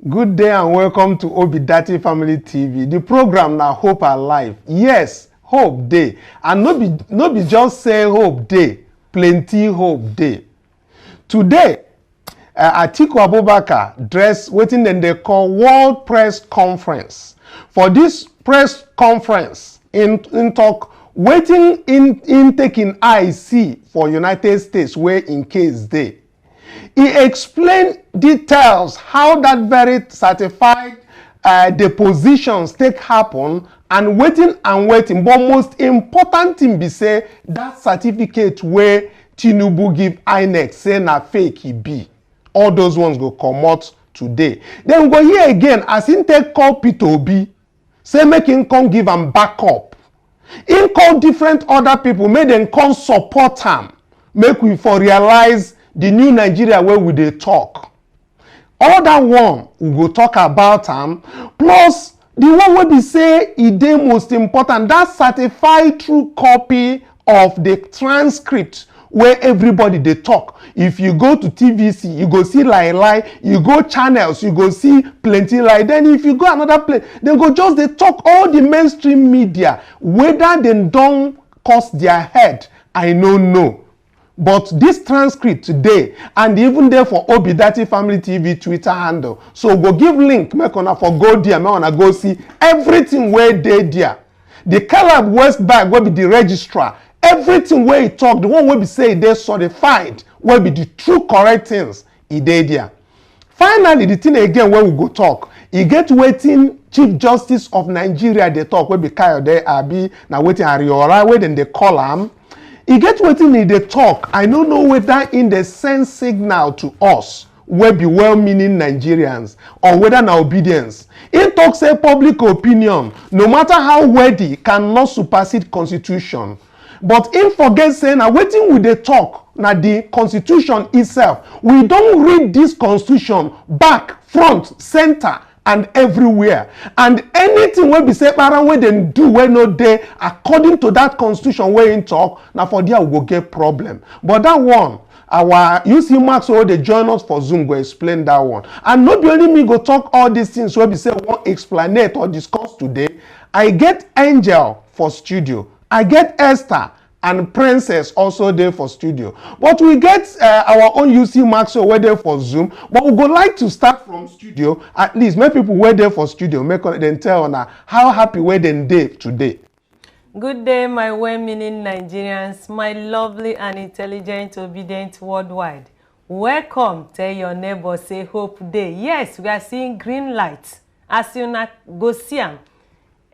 Good day and welcome to Obidati Family TV. The program now Hope Alive. Yes, hope day. And no be just say hope day, plenty hope day. Today, Atiku Abubakar dress waiting then they call WorldPress conference. For this press conference in talk waiting in taking IC for United States where in case they. He explained details how that very certified depositions take happen and waiting. But most important thing be say that certificate where Tinubu give INEC say na fake he be. All those ones go come out today. Then we go here again as in take call P2B, say make him come give am backup. In call different other people, make them come support him. Make we for realize the new Nigeria where we dey talk. All that one we go talk about am. Plus the one wey be say e dey most important, that certified true copy of the transcript where everybody dey talk. If you go to TVC, you go see lie. You go channels, you go see plenty lie. Then if you go another place, they go just dey talk all the mainstream media. Whether they don't cost their head, I no know. But this transcript today, and even there for Obidati Family TV Twitter handle. So go give link, make una for go there, make una go see everything where they there. The Caleb West bag will be the registrar. Everything where he talk, the one will be say they certified, will be the true correct things he did there. Finally, the thing again where we go talk, he get waiting Chief Justice of Nigeria they talk, will be Kayode Abi, now waiting Ariora, where then they call him. He get waiting in the talk. I don't know whether in the send signal to us will be well-meaning Nigerians or whether na obedience. In talk say public opinion, no matter how worthy, cannot supersede constitution. But in forget saying na waiting with the talk, na the constitution itself. We don't read this constitution back, front, center, and everywhere. And anything wey be say parent wey dem do wey no dey according to that constitution wey in talk, na for there we go get problem. But that one, our UC Max wey dey join us for Zoom go explain that one. And no be only me go talk all these things wey be say we wan explanate or discuss today. I get Angel for studio. I get Esther and Princess also there for studio. But we get our own UC Maxwell where there for Zoom. But we go like to start from studio. At least make people where there for studio. Make them tell on how happy where they dey today. Good day, my well-meaning Nigerians, my lovely and intelligent, obedient worldwide. Welcome. Tell your neighbor, say hope day. Yes, we are seeing green light. As you go see them,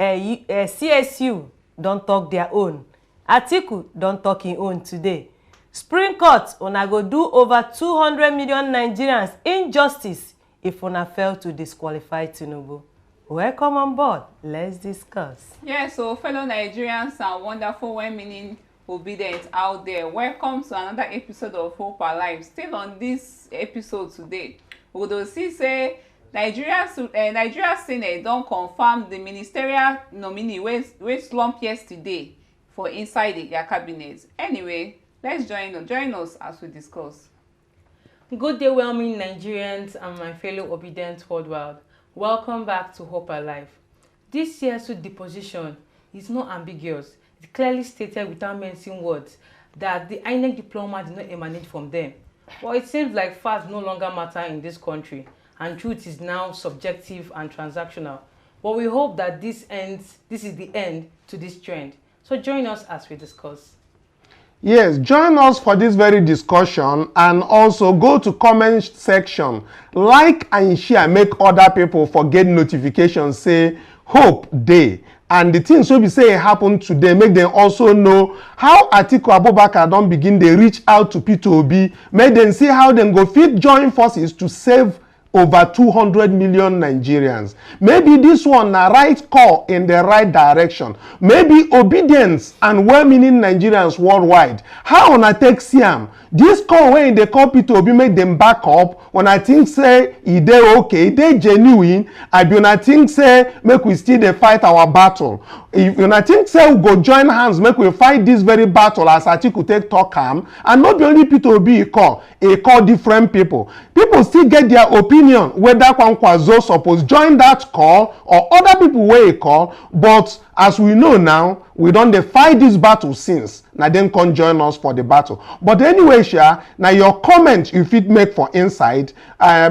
CSU don't talk their own. Atiku don't talk his own today. Supreme Court una go do over 200 million Nigerians injustice if una fail to disqualify Tinubu. Welcome on board. Let's discuss. Yeah, so fellow Nigerians and wonderful well-meaning obedient out there, welcome to another episode of Hope Alive. Still on this episode today, we will see say Nigeria Senate don't confirm the ministerial nominee wey slump yesterday for inside their cabinet. Anyway, let's join us as we discuss. Good day, well-meaning Nigerians and my fellow obedient worldwide. Welcome back to Hope Alive. This year's deposition is not ambiguous. It clearly stated without mentioning words that the INEC diploma did not emanate from them. But it seems like facts no longer matter in this country, and truth is now subjective and transactional. But we hope that this is the end to this trend. So join us as we discuss. Yes, join us for this very discussion and also go to comment section. Like and share, make other people forget notifications, say hope day. And the things will be saying happen today, make them also know how Atiku Abubakar don't begin, they reach out to P2B, make them see how they go fit join forces to save over 200 million Nigerians. Maybe this one a right call in the right direction. Maybe obedience and well-meaning Nigerians worldwide. How on a take Siam? This call when they call P2B make them back up. When I think say they okay, they genuine. I be when I think say make we still they fight our battle. If when I think say we go join hands, make we fight this very battle as Atiku take talk and not be only P2B he call different people. People still get their opinion opinion whether Kwankwaso suppose join that call or other people wey call, but as we know now, we don dey fight this battle since. Na dem come join us for the battle. But anyway, sha, na your comment you fit make for inside.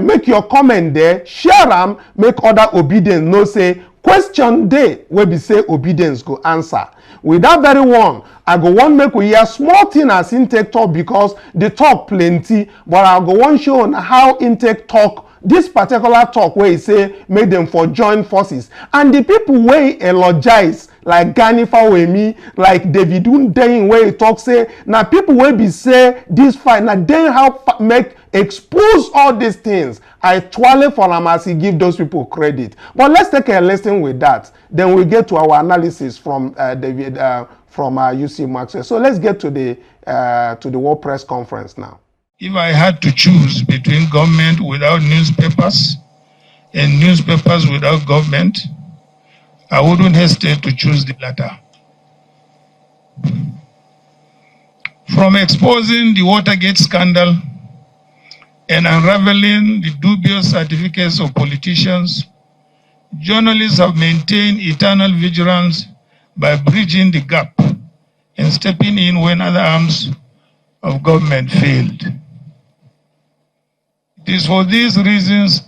Make your comment there, share am, make other obedience know say question dey wey be say obedience go answer. With that very one, I go wan make we hear small thing as intake talk, because the talk plenty, but I go wan show on how intake talk this particular talk where he say make them for join forces, and the people wey eulogize like Gani Fawemi, like David Undeyin wey he talk say na people wey be say this fight na dem help make expose all these things. I twirl for am as he give those people credit. But let's take a lesson with that. Then we get to our analysis from David from UC Maxwell. So let's get to the WorldPress conference now. If I had to choose between government without newspapers and newspapers without government, I wouldn't hesitate to choose the latter. From exposing the Watergate scandal and unraveling the dubious certificates of politicians, journalists have maintained eternal vigilance by bridging the gap and stepping in when other arms of government failed. It is for these reasons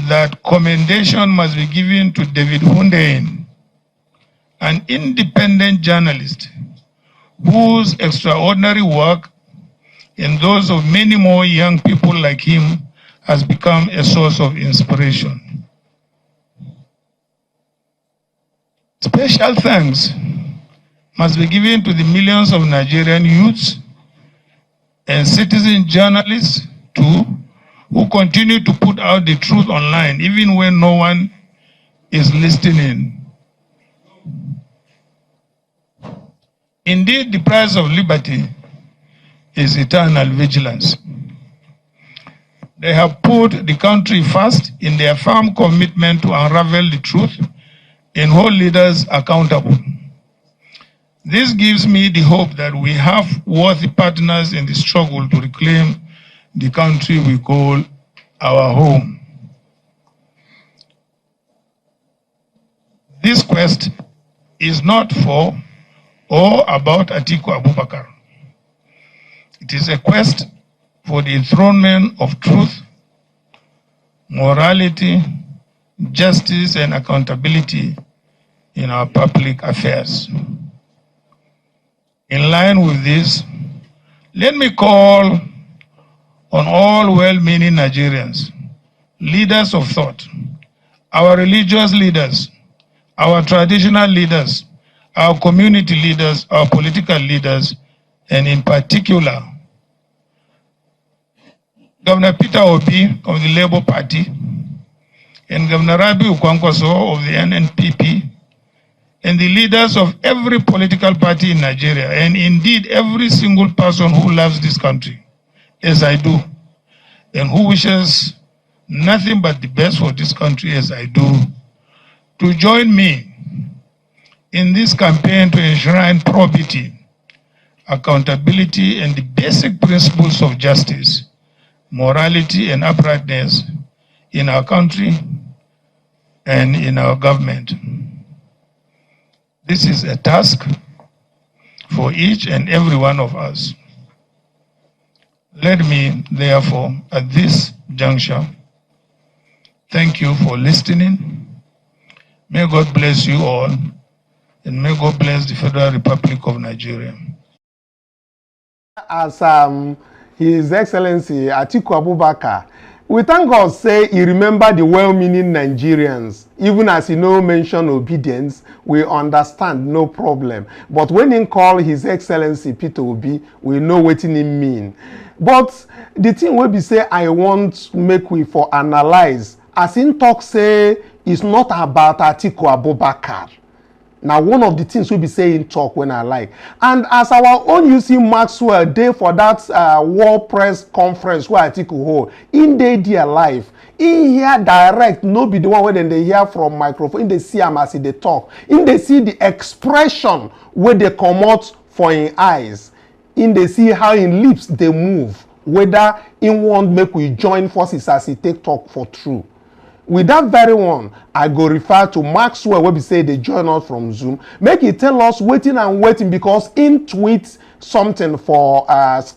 that commendation must be given to David Undeyin, an independent journalist whose extraordinary work and those of many more young people like him has become a source of inspiration. Special thanks must be given to the millions of Nigerian youths and citizen journalists too, who continue to put out the truth online even when no one is listening. Indeed, the price of liberty is eternal vigilance. They have put the country first in their firm commitment to unravel the truth and hold leaders accountable. This gives me the hope that we have worthy partners in the struggle to reclaim the country we call our home. This quest is not for or about Atiku Abubakar. It is a quest for the enthronement of truth, morality, justice, and accountability in our public affairs. In line with this, let me call on all well-meaning Nigerians, leaders of thought, our religious leaders, our traditional leaders, our community leaders, our political leaders, and in particular, Governor Peter Obi of the Labour Party and Governor Rabiu Kwankwaso of the NNPP, and the leaders of every political party in Nigeria, and indeed every single person who loves this country, as I do, and who wishes nothing but the best for this country as I do, to join me in this campaign to enshrine probity, accountability, and the basic principles of justice, morality, and uprightness in our country and in our government. This is a task for each and every one of us. Let me, therefore, at this juncture, thank you for listening. May God bless you all, and may God bless the Federal Republic of Nigeria. As His Excellency Atiku Abubakar, we thank God say he remember the well-meaning Nigerians. Even as he no mention obedience, we understand, no problem. But when he call His Excellency Peter Obi, we know what he mean. But the thing we be say I want make we for analyze, as in talk say, it's not about Atiku Abubakar. Now, one of the things we be saying talk when I like. And as our own UC Maxwell day for that WorldPress conference where Atiku hold, in their life, in here direct, no be the one where they hear from microphone, in they see him as they talk, in they see the expression where they come out for in eyes, in they see how in lips they move whether in want make we join forces as he take talk for true. With that very one, I go refer to Maxwell wey be say they join us from Zoom. Make he tell us waiting and waiting because in tweet something for X.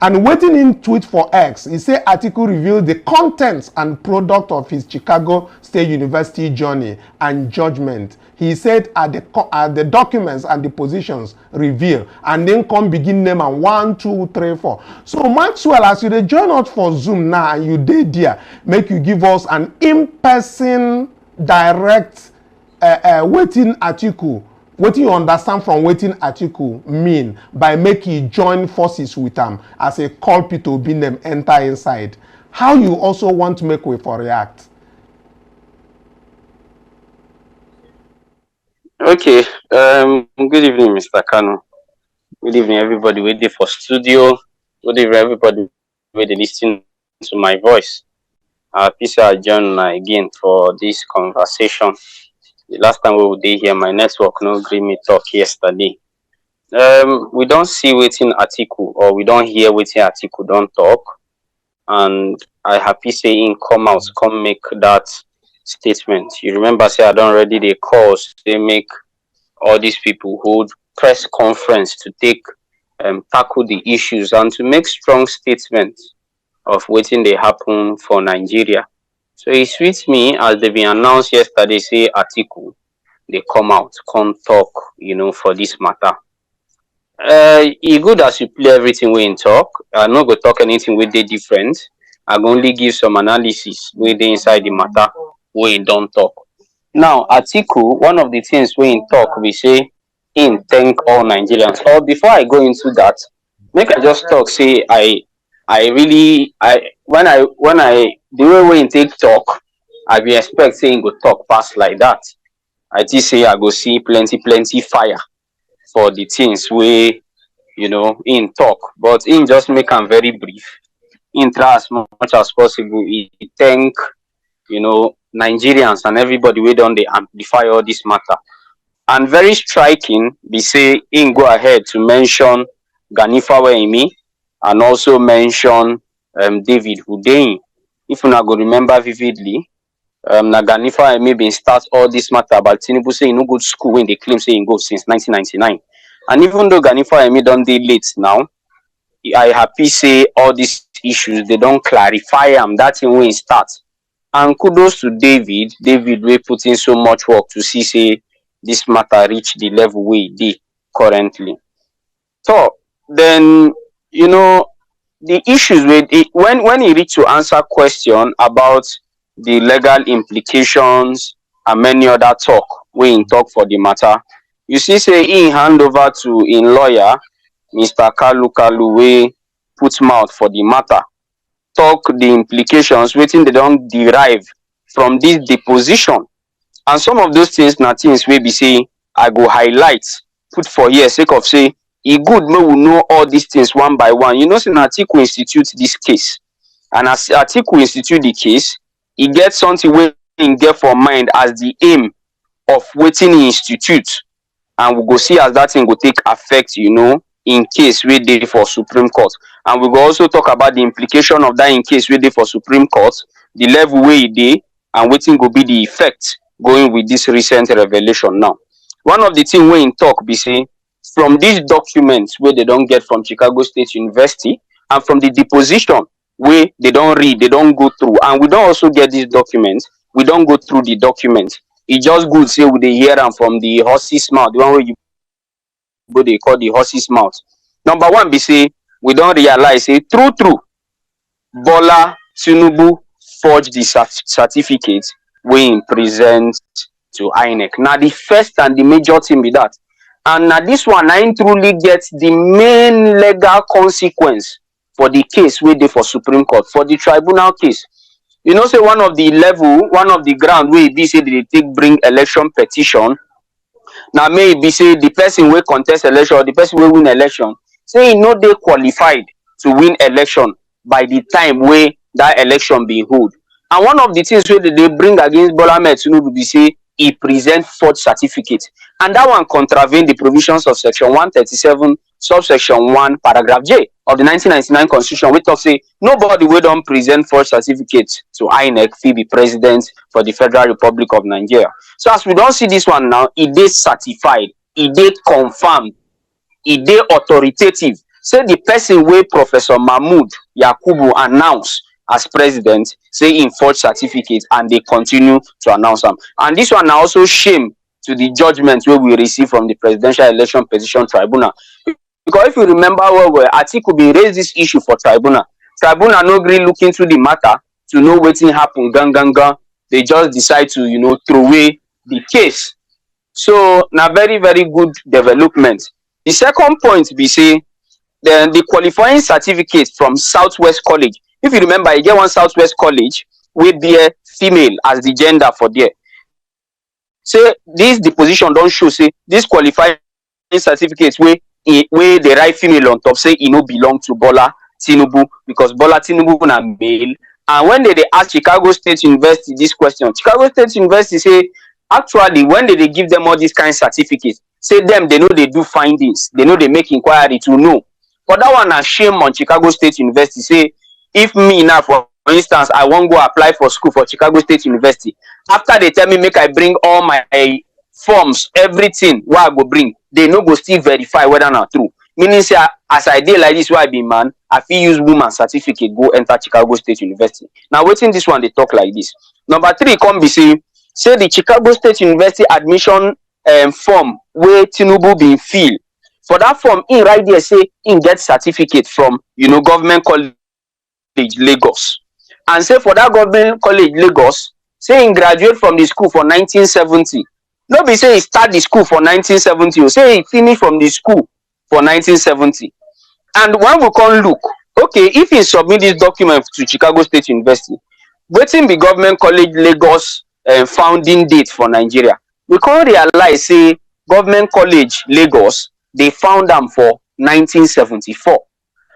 And waiting in tweet for X, he say Atiku revealed the contents and product of his Chicago State University journey and judgment. He said the documents and the positions reveal, and then come begin name and 1, 2, 3, 4. So Maxwell, as you join us for Zoom now and you did there, make you give us an in-person direct waiting Atiku. What you understand from waiting Atiku mean by making join forces with them as a culprit to be them enter inside? How you also want to make way for react? Okay. Good evening, Mr. Kanu. Good evening, everybody waiting for studio. Good evening, everybody waiting listening to my voice. Peace out, John, again for this conversation. The last time we were here, my network no agree me talk yesterday. We don't see waiting Atiku, or we don't hear waiting Atiku don't talk. And I happy saying come out, come make that statement. You remember say I don't already the calls they make all these people hold press conference to take tackle the issues and to make strong statements of waiting they happen for Nigeria. So it sweets me as they been announced yesterday, say Atiku, they come out, come talk, for this matter. It's good as you play everything we in talk. I'm not going to talk anything with they different. I go only give some analysis with the inside the matter we don't talk. Now, Atiku, one of the things we in talk, we say, in thank all Nigerians. Or before I go into that, make I just talk, say, the way we in take talk, I be expect saying go talk past like that. I just say I go see plenty fire for the things we, in talk. But in just make them very brief. In try as much as possible. He thank, Nigerians and everybody we don't they amplify all this matter. And very striking, we say in go ahead to mention Ganifa Wehimi and also mention David Hudein. If you not go remember vividly, Ganifa Wehimi been start all this matter about Tinubu saying no good school when they claim saying go since 1999. And even though Ganifa Wehimi don't dey late now, I happy say all these issues they don't clarify them. That's when we start. And kudos to David. David we put in so much work to see say this matter reach the level we did currently. So then the issues with it when he reach to answer question about the legal implications and many other talk we in talk for the matter, you see say he hand over to in lawyer Mr. Kalu we put mouth for the matter, talk the implications waiting they don't derive from this deposition. And some of those things na things we be say I go highlight put for here sake of say e good me we know all these things one by one. Say Atiku institute this case, and as Atiku institute the case, he gets something we get for mind as the aim of waiting institute, and we go see as that thing go take effect, in case we did for Supreme Court. And we go also talk about the implication of that in case we did for Supreme Court, the level where it did, and waiting go be the effect going with this recent revelation now. One of the things we in talk be say from these documents where they don't get from Chicago State University and from the deposition where they don't read, they don't go through, and we don't also get these documents, we don't go through the documents. It just good say we they hear them from the horse's mouth, the one where you go they call the horse's mouth. Number one be say we don't realize say true Bola Tinubu forged the certificate we present to INEC. Now the first and the major thing be that. And now this one I truly gets the main legal consequence for the case we did for Supreme Court, for the tribunal case. Say one of the ground where be say they take bring election petition. Now maybe say the person will contest election or the person will win election, say they qualified to win election by the time where that election be held. And one of the things where they bring against Bola Ahmed Tinubu be say he present forged certificate, and that one contravene the provisions of section 137 subsection 1 paragraph J of the 1999 constitution, which talks say nobody wey don present forged certificate to INEC fit be president for the Federal Republic of Nigeria. So as we don see this one now, e dey certified, e dey confirmed, e dey authoritative. Say the person wey Professor Mahmood Yakubu announce as president, say in forged certificate, and they continue to announce them. And this one na also shame to the judgment wey we receive from the Presidential Election Petition Tribunal. Because if you remember well, Atiku bin raise this issue for tribunal. Tribunal no gree look into the matter to know wetin happen. They just decide to, you know, throw away the case. So na very, very good development. The second point be say then the qualifying certificate from Southwest College. If you remember, you get one Southwest College with the female as the gender for there. Say this deposition don't show say this qualifying certificate where the right female on top say it no belong to Bola Tinubu because Bola Tinubu na male. And when they ask Chicago State University this question, Chicago State University say actually when they give them all these kind of certificates, say them they know they do findings, they know they make inquiry to know. But that one a shame on Chicago State University. Say if me now, for instance, I won't go apply for school for Chicago State University, after they tell me make I bring all my forms, everything what I go bring, they no go still verify whether not true. Meaning say as I did like this, why I be man, I feel use woman certificate go enter Chicago State University. Now waiting this one they talk like this. Number 3 come be say the Chicago State University admission form where Tinubu been fill. For that form, in right there say in get certificate from, you know, government college Lagos. And say for that government college Lagos, say in graduate from the school for 1970. No be say he start the school for 1970, or say he finish from the school for 1970. And when we can look, okay, if he submit this document to Chicago State University, waiting the government college Lagos founding date for Nigeria, we can realize say government college Lagos they found them for 1974.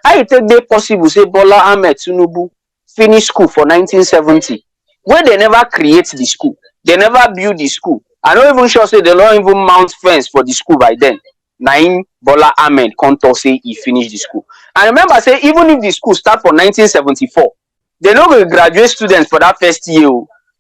How it take dey possible say Bola Ahmed Tinubu finish school for 1970 when they never create the school, they never build the school. I don't even sure say they don't even mount fence for the school by then. Naim Bola Ahmed come talk say he finished the school. And remember say even if the school start for 1974, they no go graduate students for that first year.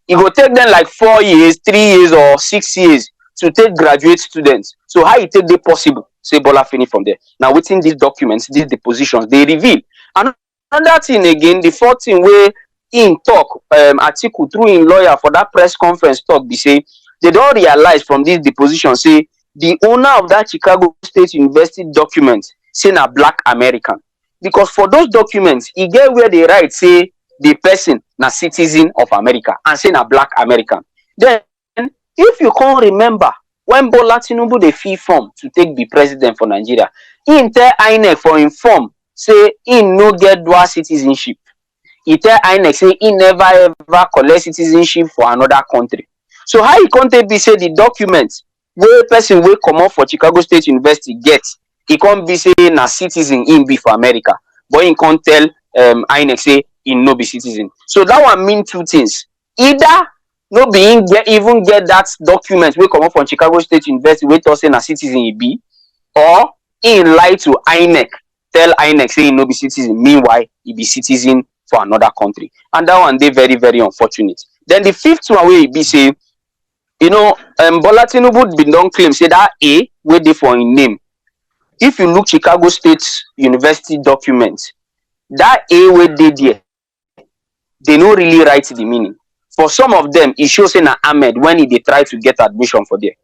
It go take them like 4 years, 3 years, or 6 years to take graduate students. So how it take dey possible say Bola finish from there? Now within these documents, these depositions, they reveal. And another thing again, the fourth thing where in talk, Atiku through in lawyer for that press conference talk, be say they don't realize from this deposition say the owner of that Chicago State University document say na black American. Because for those documents, he get where they write say the person na citizen of America and say na black American. Then if you can't remember when Bola Tinubu dey fill form to take be president for Nigeria, he tell INEC for inform say he no get dual citizenship. He tell INEC say he never ever collect citizenship for another country. So how he can't be say the document where person will come up for Chicago State University get, he can't be say na citizen in be for America, but he can't tell INEC say he no be citizen. So that one mean two things. Either no being even get that document will come up from Chicago State University where to say na citizen he be, or he lie to INEC, tell INEC say he no be citizen, meanwhile he be citizen for another country. And that one they very, very unfortunate. Then the fifth one where he be say, you know, Bola Tinubu been don't claim say that A where they for in name. If you look Chicago State University documents, that A where they there, they don't really write the meaning. For some of them, it shows in Ahmed when they try to get admission for there.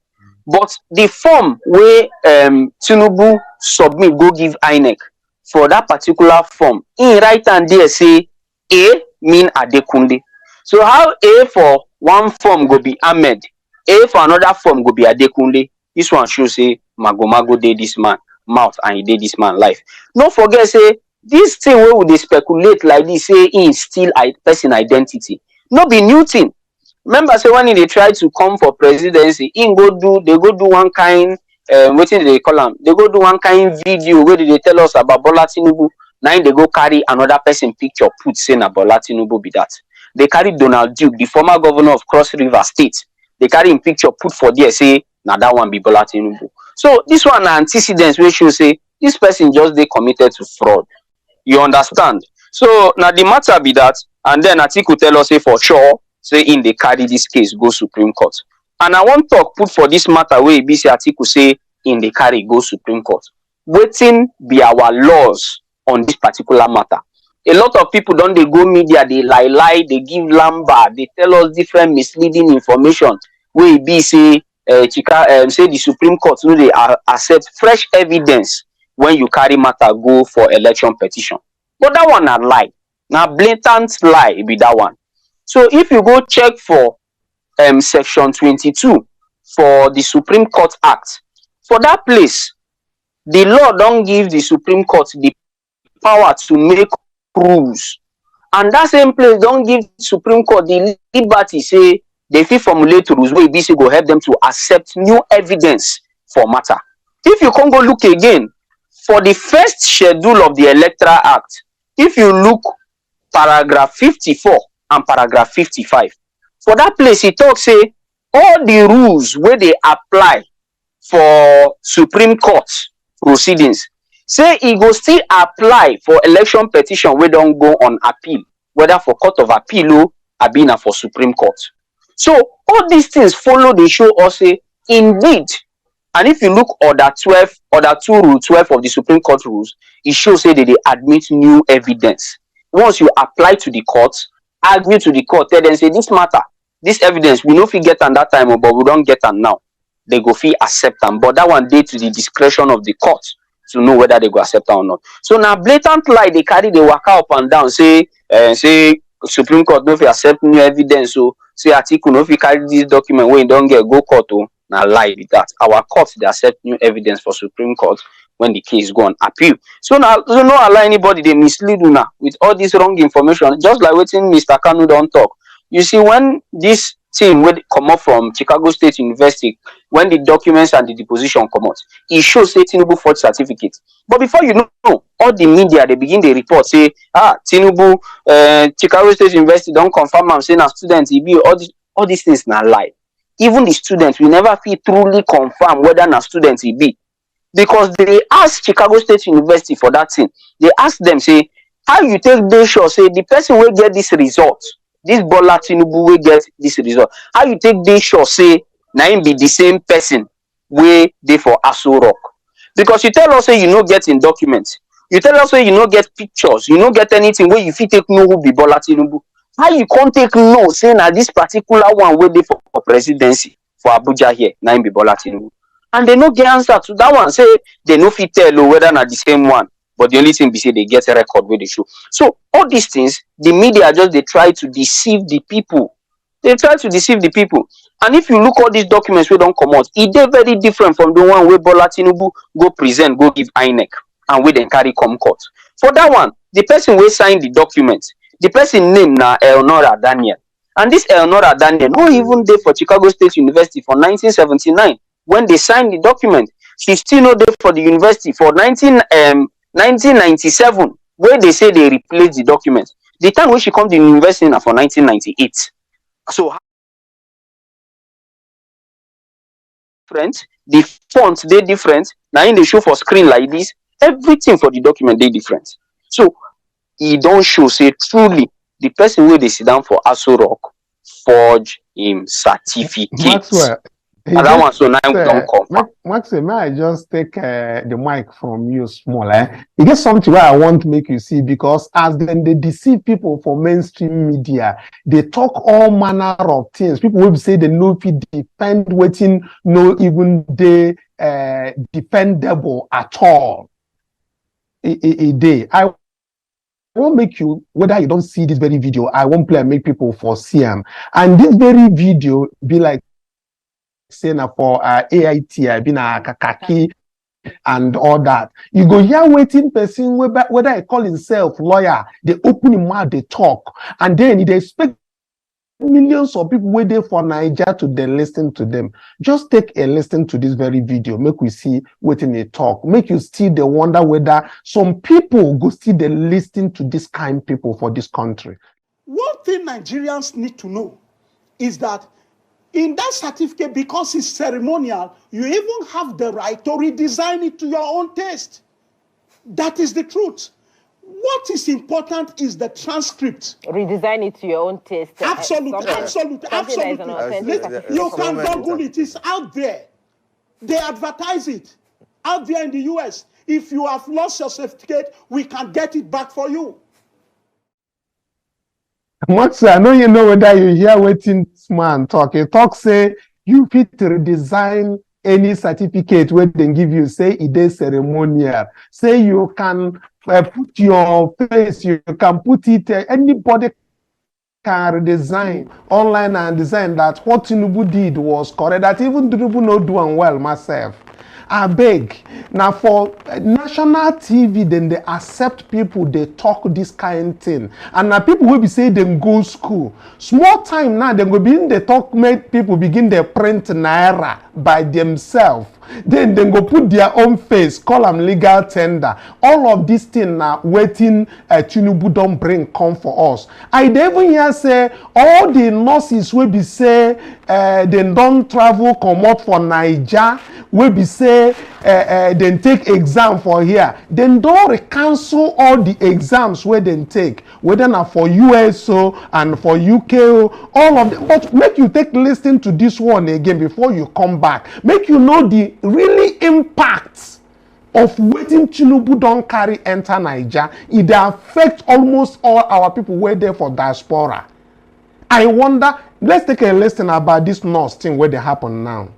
But the form where Tinubu submit go give INEC for that particular form, in right hand there say A mean Adekunle. So how A for one form go be Ahmed, A for another form go be Adekunle? This one shows say Mago did this man mouth and he did this man life. No forget say this thing where would they speculate like this say in still person identity. No be new thing. Remember say when they try to come for presidency, they go do one kind what they call them? They go do one kind video where they tell us about Bola Tinubu. Now they go carry another person picture put saying na Bola Tinubu be that. They carry Donald Duke, the former governor of Cross River State. They carry him picture put for there say na that one be Bola Tinubu. So this one na antecedents wey show say this person just they committed to fraud. You understand? So now the matter be that, and then Atiku tell us say for sure, say in they carry this case go Supreme Court. And I want talk put for this matter where be say Atiku say in the carry go Supreme Court. Waiting be our laws on this particular matter. A lot of people don't they go media, they lie, they give lamba, they tell us different misleading information. Where be say say the Supreme Court no they accept fresh evidence when you carry matter go for election petition. But that one a lie. Now blatant lie be that one. So if you go check for section 22 for the Supreme Court Act, for that place, the law don't give the Supreme Court the power to make rules. And that same place don't give Supreme Court the liberty say they fit formulate rules where BC go help them to accept new evidence for matter. If you can go look again for the first schedule of the Electoral Act, if you look paragraph 54 and paragraph 55, for that place it talks say all the rules where they apply for Supreme Court proceedings, say it go still apply for election petition where don't go on appeal, whether for Court of Appeal or abina for Supreme Court. So all these things follow, they show us say indeed. And if you look order 12, order 2 rule 12 of the Supreme Court rules, it shows say that they admit new evidence. Once you apply to the court, argue to the court, tell them say this matter, this evidence, we know if we get on that time, but we don't get on now. They go fee accept them. But that one day to the discretion of the court to know whether they go accept or not. So now blatant lie they carry, they walk up and down, say Supreme Court no fit accept new evidence, so say Atiku no fit carry this document when you don't get go court. Now lie with that. Our courts they accept new evidence for Supreme Court when the case go on appeal. So now so no allow anybody they mislead you now with all this wrong information, just like waiting Mr. Kanu don't talk. You see, when this team would come up from Chicago State University, when the documents and the deposition come out, it shows say Tinubu forged certificate. But before you know, all the media they begin the report say, Tinubu, Chicago State University don't confirm I'm saying as students, he be all these things not lie. Even the students will never feel truly confirm whether a student he be. Because they ask Chicago State University for that thing. They ask them, say, how you take this sure, say the person will get this result. This Bola Tinubu will get this result. How you take this sure, say, now him be the same person way they for Aso Rock. Because you tell us say you no get in documents. You tell us say you no get pictures. You no get anything where you fit take no who be Bola Tinubu. How you can't take no say now this particular one where they for presidency for Abuja here, now him be Bola Tinubu. And they no get answer to that one. Say they no fit tell whether not the same one. But the only thing be say they get a record where they show. So all these things, the media just they try to deceive the people. They try to deceive the people. And if you look all these documents we don't come out, it is very different from the one where Bola Tinubu go present, go give INEC, and we then carry come court. For that one, the person will sign the document. The person name na Elnora Daniel. And this Elnora Daniel, no even there for Chicago State University for 1979. When they signed the document, she still not there for the university for 1997, where they say they replaced the document. The time when she come to the university now for 1998. So different, the fonts they different. Now in the show for screen like this, everything for the document they different. So he don't show say truly the person where they sit down for Aso Rock forge him certificate. Maxwell, And that one so now we don't come. Maxwell, may I just take the mic from you small? You get something where I want to make you see, because as then they deceive people for mainstream media, they talk all manner of things. People will say they know if you defend waiting, no even they defendable at all. A day. I won't make you, whether you don't see this very video, I won't play and make people foresee them. And this very video be like saying for AIT, I been a kakaki and all that. You go here waiting person whether I call himself lawyer, they open him mouth, they talk, and then they expect millions of people waiting for Niger to then listen to them. Just take a listen to this very video. Make we see waiting they talk. Make you still they wonder whether some people go still they listen to this kind of people for this country. One thing Nigerians need to know is that in that certificate, because it's ceremonial, you even have the right to redesign it to your own taste. That is the truth. What is important is the transcript. Redesign it to your own taste. Absolutely. You can Google it. It's out there. They advertise it out there in the US. If you have lost your certificate, we can get it back for you. Max, I know you know whether you hear waiting this man talk. He talk say you fit redesign any certificate where they give you, say it is ceremonial. Say you can put your face, you can put it, anybody can redesign online and design that what Tinubu did was correct, that even Tinubu not doing well myself. I beg. Now for national TV, then they accept people, they talk this kind of thing. And now people will be saying them go school. Small time now, they go begin they talk, make people begin they print naira by themselves. Then they go put their own face, call them legal tender. All of these things now waiting Tinubu don't bring come for us. I even hear say all the nurses will be say they don't travel come out for Niger, will be say then take exam for here. Then don't cancel all the exams where they take, whether not for USO and for UKO, all of them. But make you take listen to this one again before you come back. Make you know the really impact of waiting Tinubu don't carry enter Niger. It affect almost all our people where there for diaspora. I wonder, let's take a listen about this nurse thing where they happen now.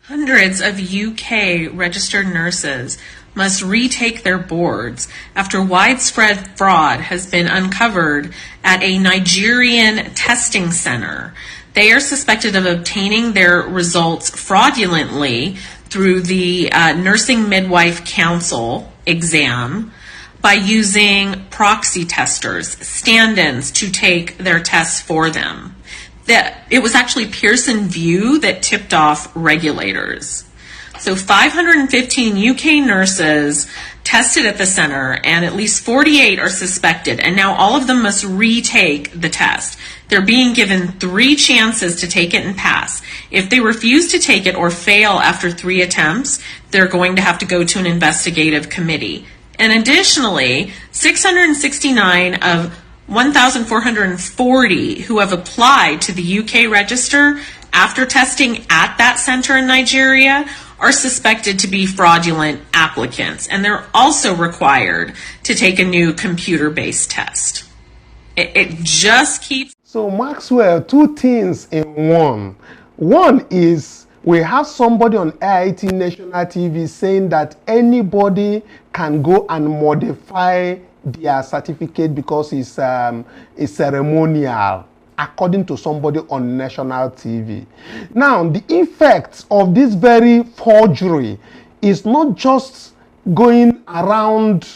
Hundreds of UK registered nurses must retake their boards after widespread fraud has been uncovered at a Nigerian testing center. They are suspected of obtaining their results fraudulently through the Nursing Midwife Council exam by using proxy testers, stand-ins, to take their tests for them. That it was actually Pearson VUE that tipped off regulators. So 515 UK nurses tested at the center, and at least 48 are suspected, and now all of them must retake the test. They're being given 3 chances to take it and pass. If they refuse to take it or fail after 3 attempts, they're going to have to go to an investigative committee. And additionally, 669 of 1,440 who have applied to the UK register after testing at that center in Nigeria are suspected to be fraudulent applicants, and they're also required to take a new computer-based test. It just keeps... So Maxwell, 2 things in one. One is we have somebody on AIT National TV saying that anybody can go and modify their certificate because it's ceremonial, according to somebody on national TV. Now, the effect of this very forgery is not just going around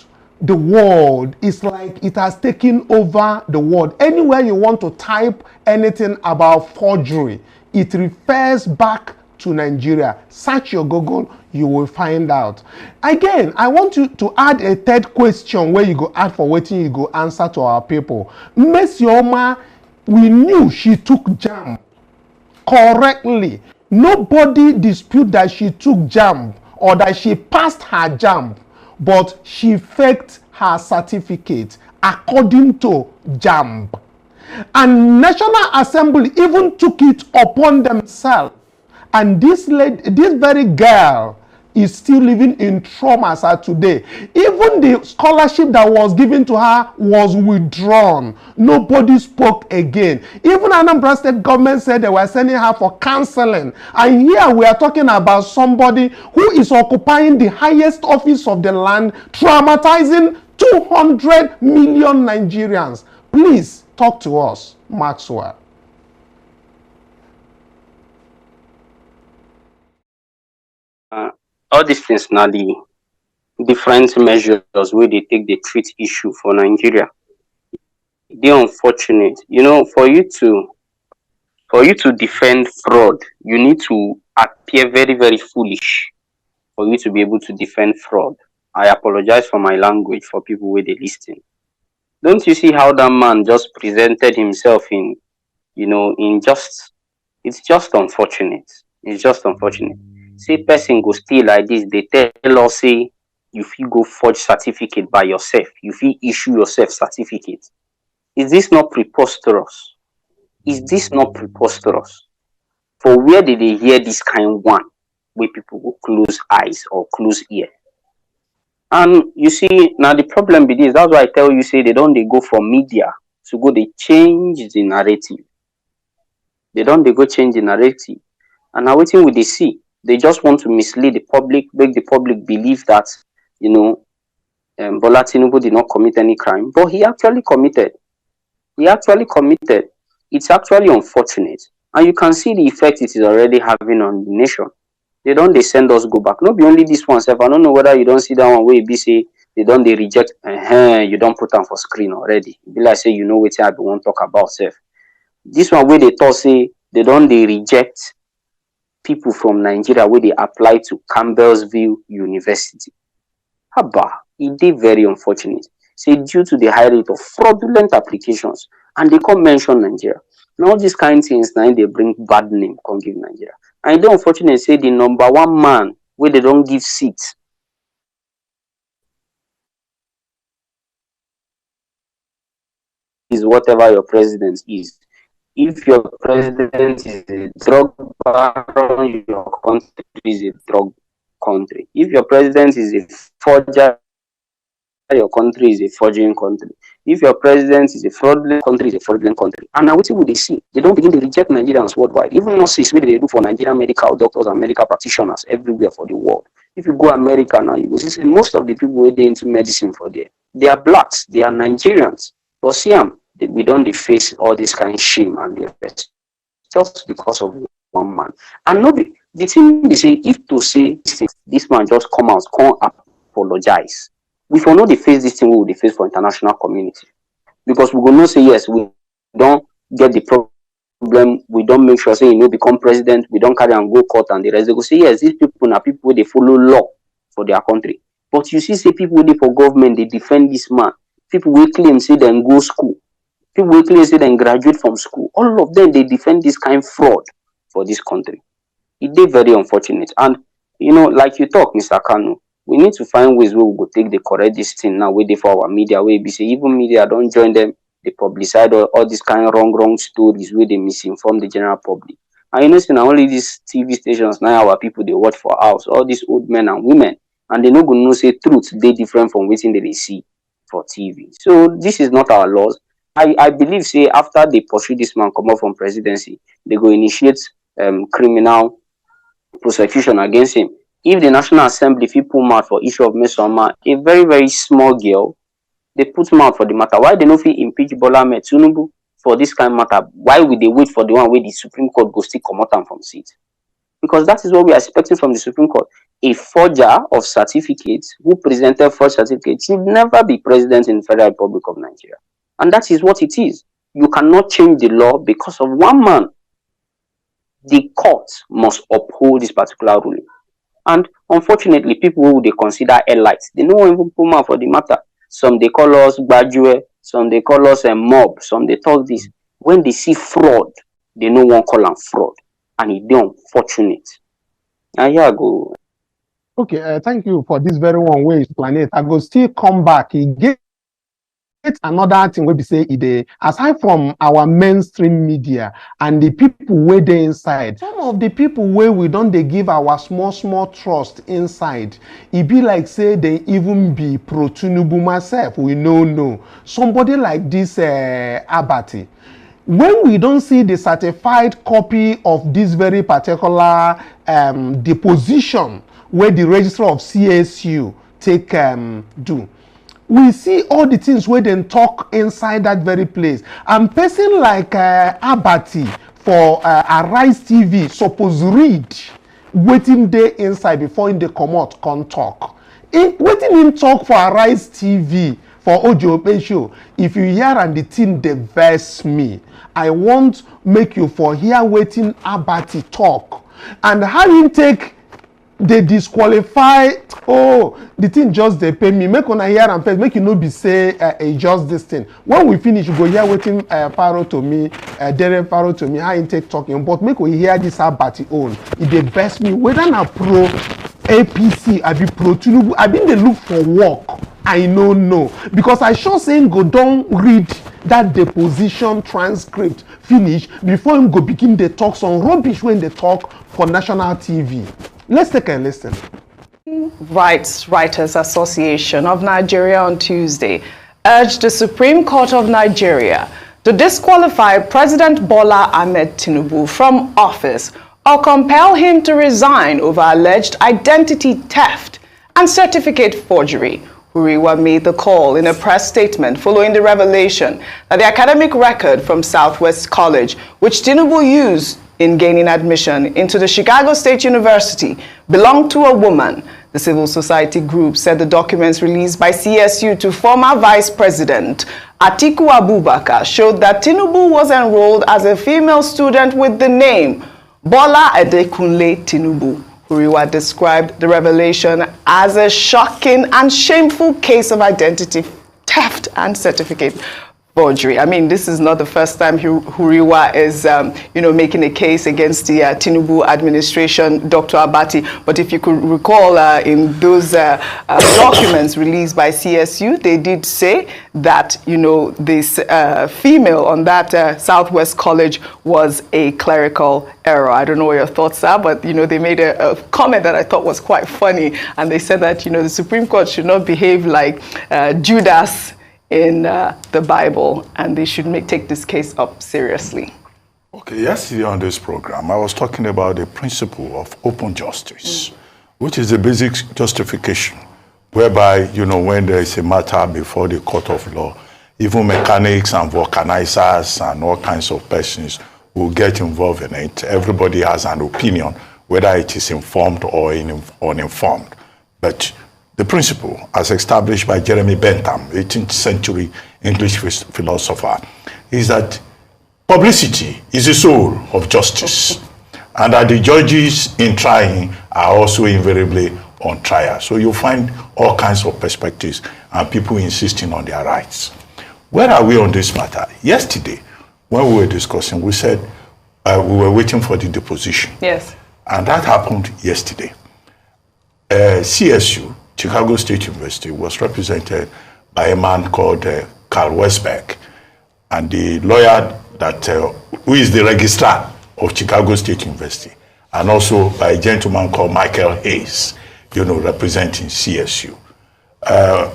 the world. It's like it has taken over the world. Anywhere you want to type anything about forgery, it refers back to Nigeria. Search your Google, you will find out. Again, I want you to add a third question where you go add for waiting, you go answer to our people. Miss Yoma, we knew she took JAMB correctly. Nobody dispute that she took JAMB or that she passed her JAMB, but she faked her certificate according to JAMB. And National Assembly even took it upon themselves. And this very girl is still living in trauma as of today. Even the scholarship that was given to her was withdrawn. Nobody spoke again. Even Anambra State government said they were sending her for counseling. And here we are talking about somebody who is occupying the highest office of the land, traumatizing 200 million Nigerians. Please talk to us, Maxwell. All these things now, the different measures where they take the treat issue for Nigeria. They're unfortunate. You know, for you to defend fraud, you need to appear very, very foolish for you to be able to defend fraud. I apologize for my language for people where they listen. Don't you see how that man just presented himself in, you know, it's just unfortunate. It's just unfortunate. Say person go steal like this, they tell us say you fit go forge certificate by yourself, you fit issue yourself certificate. Is this not preposterous? Is this not preposterous? For where did they hear this kind one where people go close eyes or close ear? And you see, now the problem with this, that's why I tell you, say they go for media to go, they change the narrative. They go change the narrative. And now waiting with they see. They just want to mislead the public, make the public believe that, Bola Tinubu did not commit any crime, but he actually committed. It's actually unfortunate. And you can see the effect it is already having on the nation. They send us go back. Not be only this one, self. I don't know whether you don't see that one where it be say they reject, you don't put them for screen already. It be like say what I want to talk about, self. This one where they thought say they reject people from Nigeria where they apply to Campbellsville University. Haba, it is very unfortunate. Say due to the high rate of fraudulent applications, and they can't mention Nigeria. Now all these kind of things now they bring bad name, can't give Nigeria. And it's unfortunate say the number one man where they don't give seats is whatever your president is. If your president is a drug baron, your country is a drug country. If your president is a forger, your country is a forging country. If your president is a fraudulent country, is a fraudulent country. And now what would they see? They don't begin to reject Nigerians worldwide. Even nurses, what they do for Nigerian medical doctors and medical practitioners everywhere for the world. If you go to America now, you will see most of the people who are into medicine for there, they are blacks, they are Nigerians. But see we don't face all this kind of shame and the rest just because of one man. And nobody, the thing they say, if to say this man just come out, can't apologize. We for know they face this thing we will face for international community. Because we will not say yes, we don't get the problem, we don't make sure say become president, we don't carry and go court and the rest. They go say yes, these people are people they follow law for their country. But you see, say people they for government, they defend this man. People will claim say they go school. People will claim say they graduate from school. All of them they defend this kind of fraud for this country. It is very unfortunate. And like you talk, Mr. Kanu, we need to find ways where we go take the correct this thing now where they for our media, where we say even media don't join them, they publicize all these kind of wrong stories where they misinform the general public. And see now only these TV stations now our people they watch for hours, all these old men and women, and they no go know say truth they different from what they see for TV. So this is not our laws. I believe say after they pursue this man come up from presidency, they go initiate criminal prosecution against him. If the National Assembly fit put mouth for issue of Mesoma, a very, very small girl, they put mouth for the matter. Why they no fit impeach Bola Tinubu for this kind of matter? Why would they wait for the one where the Supreme Court go still come out from seat? Because that is what we are expecting from the Supreme Court. A forger of certificates who presented forged certificates should never be president in the Federal Republic of Nigeria. And that is what it is. You cannot change the law because of one man. The court must uphold this particular ruling. And unfortunately, people who they consider elites, they no one even put mouth for the matter. Some they call us Bajue, some they call us a mob, some they talk this. When they see fraud, they no one call them fraud. And it's unfortunate. And here I go. Okay, thank you for this very one way explain it. I go still come back. He get another thing we be say aside from our mainstream media and the people where they inside, some of the people where we don't they give our small trust inside, it be like say they even be pro-Tinubu myself. We no somebody like this Abati. When we don't see the certified copy of this very particular deposition where the registrar of CSU take do, we see all the things where they talk inside that very place. And person like Abati for Arise TV suppose read waiting day inside before they come out can talk. Waiting him talk for Arise TV for Ojo show. If you hear and the thing they verse me, I want make you for here waiting Abati talk and how him take. They disqualify. Oh, the thing just they pay me. Make on a hear and first. Make you no be say just this thing. When we finish, you go here waiting. Paro to me, Darren Paro to me. How you take talking, but make we hear this Abati own. It the best me whether na pro APC, I be pro-Tinubu, I been dey look for work. I no know. Because I sure say go don read that deposition transcript finish before him go begin the talk some rubbish when they talk for national TV. Let's take a listen. Rights Writers Association of Nigeria on Tuesday urged the Supreme Court of Nigeria to disqualify President Bola Ahmed Tinubu from office or compel him to resign over alleged identity theft and certificate forgery. Huriwa made the call in a press statement following the revelation that the academic record from Southwest College, which Tinubu used in gaining admission into the Chicago State University, belonged to a woman. The civil society group said the documents released by CSU to former Vice President Atiku Abubakar showed that Tinubu was enrolled as a female student with the name Bola Adekunle Tinubu. Huriwa described the revelation as a shocking and shameful case of identity theft and certificate forgery. I mean, this is not the first time Huriwa is, making a case against the Tinubu administration, Dr. Abati. But if you could recall, in those documents released by CSU, they did say that, this female on that Southwest College was a clerical error. I don't know what your thoughts are, but, they made a comment that I thought was quite funny. And they said that, the Supreme Court should not behave like Judas in the Bible, and they should take this case up seriously. Okay, yesterday on this program, I was talking about the principle of open justice, which is the basic justification, whereby, when there is a matter before the court of law, even mechanics and vulcanizers and all kinds of persons will get involved in it. Everybody has an opinion, whether it is informed or uninformed. But the principle, as established by Jeremy Bentham, 18th century English philosopher, is that publicity is the soul of justice, and that the judges in trying are also invariably on trial. So you find all kinds of perspectives and people insisting on their rights. Where are we on this matter? Yesterday, when we were discussing, we said we were waiting for the deposition. Yes. And that happened yesterday. CSU, Chicago State University, was represented by a man called Carl Westberg, and the lawyer that who is the registrar of Chicago State University, and also by a gentleman called Michael Hayes, representing CSU.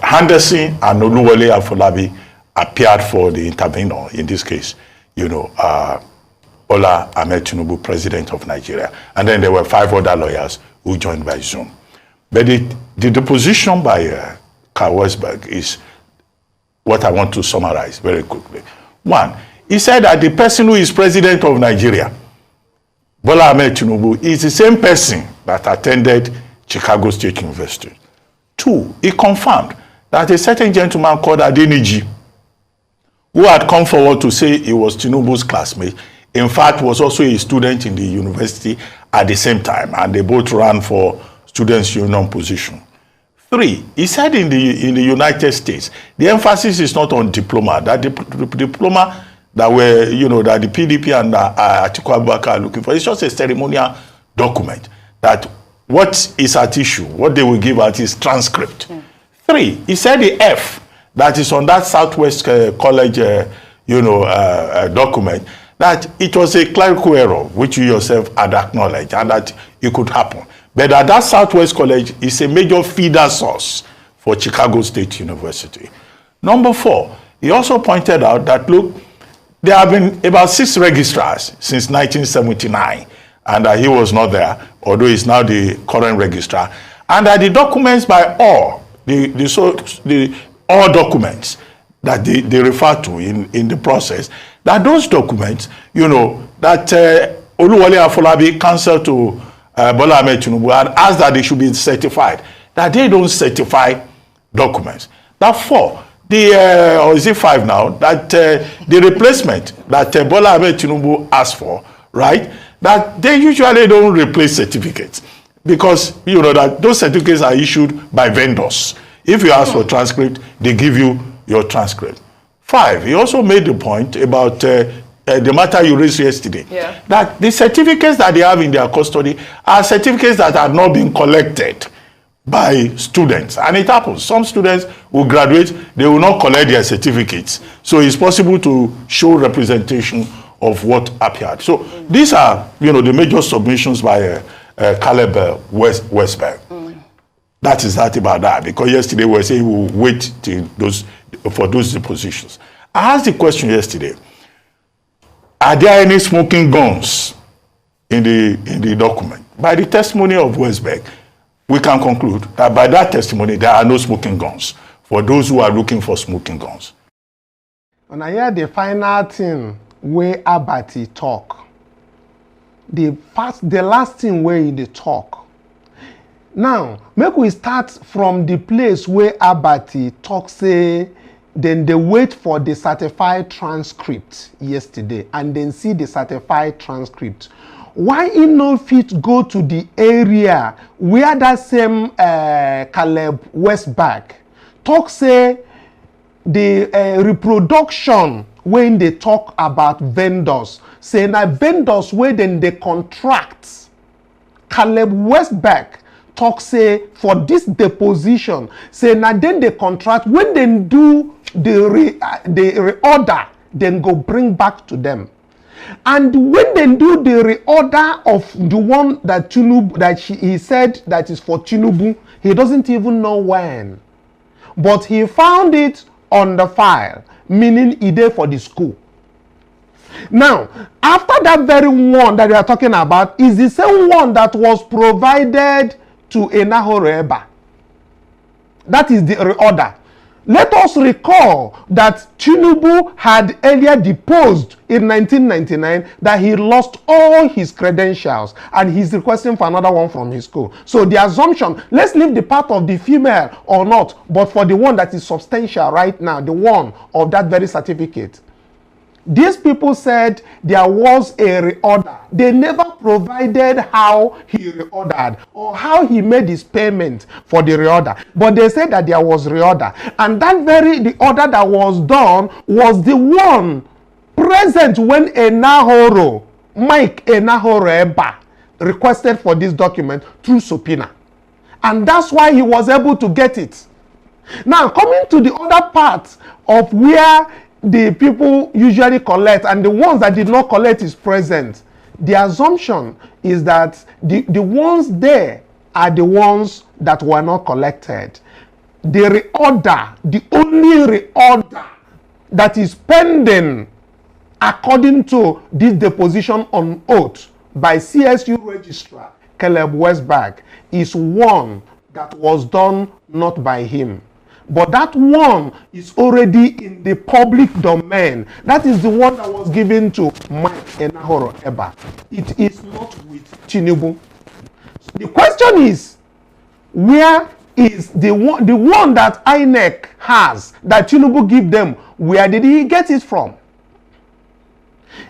Henderson and Oluwole Afolabi appeared for the intervenor, in this case, Bola Ahmed Tinubu, President of Nigeria. And then there were 5 other lawyers who joined by Zoom. But the deposition by Carl Westberg is what I want to summarize very quickly. One, he said that the person who is President of Nigeria, Bola Ahmed Tinubu, is the same person that attended Chicago State University. 2, he confirmed that a certain gentleman called Adeniji, who had come forward to say he was Tinubu's classmate, in fact was also a student in the university at the same time, and they both ran for students' union position. 3, he said in the United States, the emphasis is not on diploma, that the diploma that were, that the PDP and Atiku Abubakar are looking for, it's just a ceremonial document, that what is at issue, what they will give out is transcript. 3, he said the F that is on that Southwest College, document, that it was a clerical error, which you yourself had acknowledged, and that it could happen. But that Southwest College is a major feeder source for Chicago State University. Number 4, he also pointed out that, look, there have been about 6 registrars since 1979, and he was not there, although he's now the current registrar, and that the documents by all, all documents that they refer to in the process, that those documents, that Oluwole Afolabi counsel to Bola Ahmed Tinubu and asked that they should be certified, that they don't certify documents. That 4, or is it 5 now, that the replacement that Bola Ahmed Tinubu asked for, right, that they usually don't replace certificates, because that those certificates are issued by vendors. If you ask for transcript, they give you your transcript. 5, he also made the point about the matter you raised yesterday, that the certificates that they have in their custody are certificates that have not been collected by students. And it happens. Some students will graduate, they will not collect their certificates. So it's possible to show representation of what appeared. So these are, you know, the major submissions by Caleb Westberg. That is that about that. Because yesterday we were saying we'll wait for those depositions. I asked the question yesterday, are there any smoking guns in the document? By the testimony of Westberg, we can conclude that by that testimony, there are no smoking guns for those who are looking for smoking guns. When I hear the final thing where Abati talk, the last thing where they talk. Now, make we start from the place where Abati talk, say, then they wait for the certified transcript yesterday and then see the certified transcript. Why he no fit go to the area where that same Caleb Westberg talk, say, the reproduction when they talk about vendors, say na vendors where then they contract. Caleb Westberg talk, say, for this deposition, say na then they contract, when they do the reorder, then go bring back to them. And when they do the reorder of the one that Tinubu, that he said that is for Tinubu, he doesn't even know when. But he found it on the file, meaning he did for the school. Now, after that very one that we are talking about is the same one that was provided to Enahoreba. That is the reorder. Let us recall that Tinubu had earlier deposed in 1999 that he lost all his credentials and he's requesting for another one from his school. So the assumption, let's leave the part of the female or not, but for the one that is substantial right now, the one of that very certificate. These people said there was a reorder. They never provided how he reordered or how he made his payment for the reorder. But they said that there was reorder. And the order that was done was the one present when Mike Enahoro requested for this document through subpoena. And that's why he was able to get it. Now, coming to the other part of where the people usually collect and the ones that did not collect is present, the assumption is that the ones there are the ones that were not collected. The reorder, the only reorder that is pending according to this deposition on oath by CSU registrar Caleb Westberg is one that was done not by him. But that one is already in the public domain. That is the one that was given to Mike Enahoro Eba. It is not with Tinubu. The question is, where is the one that INEC has, that Tinubu give them, where did he get it from?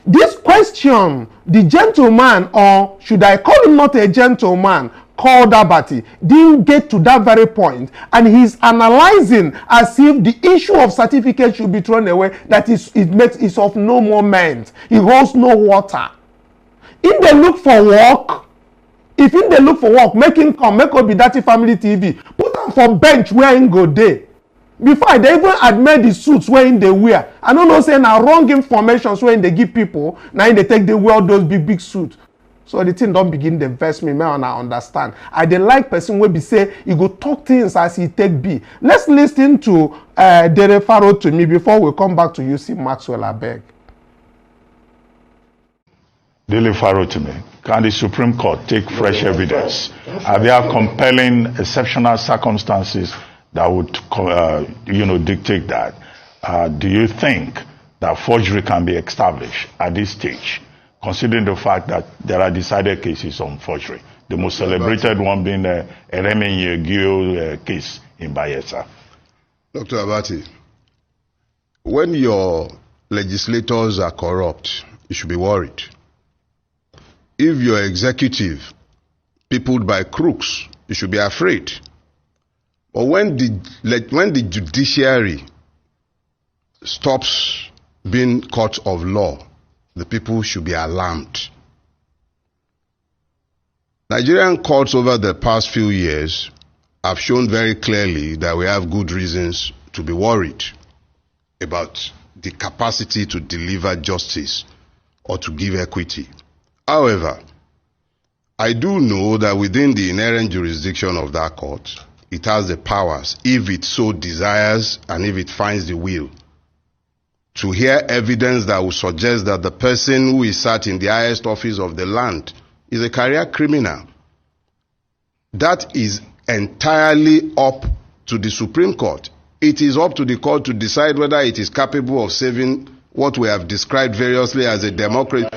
This question, the gentleman, or should I call him not a gentleman, called Abati, didn't get to that very point, and he's analyzing as if the issue of certificate should be thrown away, that is of no moment. It holds no water. If they look for work, make him come, make Obidati Family TV, put them for bench where him go there. Before they even admit the suits where they wear. I don't know, saying now wrong information when they give people, now they take the wear those big suits. So the thing don't begin to vex me, man, I understand. I dey like person wey be say he go talk things as he take be. Let's listen to Dere Faro to me before we come back to UC Maxwell, I beg. Dele Faro to me. Can the Supreme Court take fresh evidence? Are there compelling exceptional circumstances that would, dictate that? Do you think that forgery can be established at this stage, considering the fact that there are decided cases on forgery? The most celebrated one being the Eremi Yegio case in Bayelsa. Dr. Abati, when your legislators are corrupt, you should be worried. If your executive peopled by crooks, you should be afraid. But when the judiciary stops being court of law the people should be alarmed. Nigerian courts over the past few years have shown very clearly that we have good reasons to be worried about the capacity to deliver justice or to give equity. However, I do know that within the inherent jurisdiction of that court, it has the powers, if it so desires and if it finds the will, to hear evidence that will suggest that the person who is sat in the highest office of the land is a career criminal. That is entirely up to the Supreme Court. It is up to the court to decide whether it is capable of saving what we have described variously as a democracy.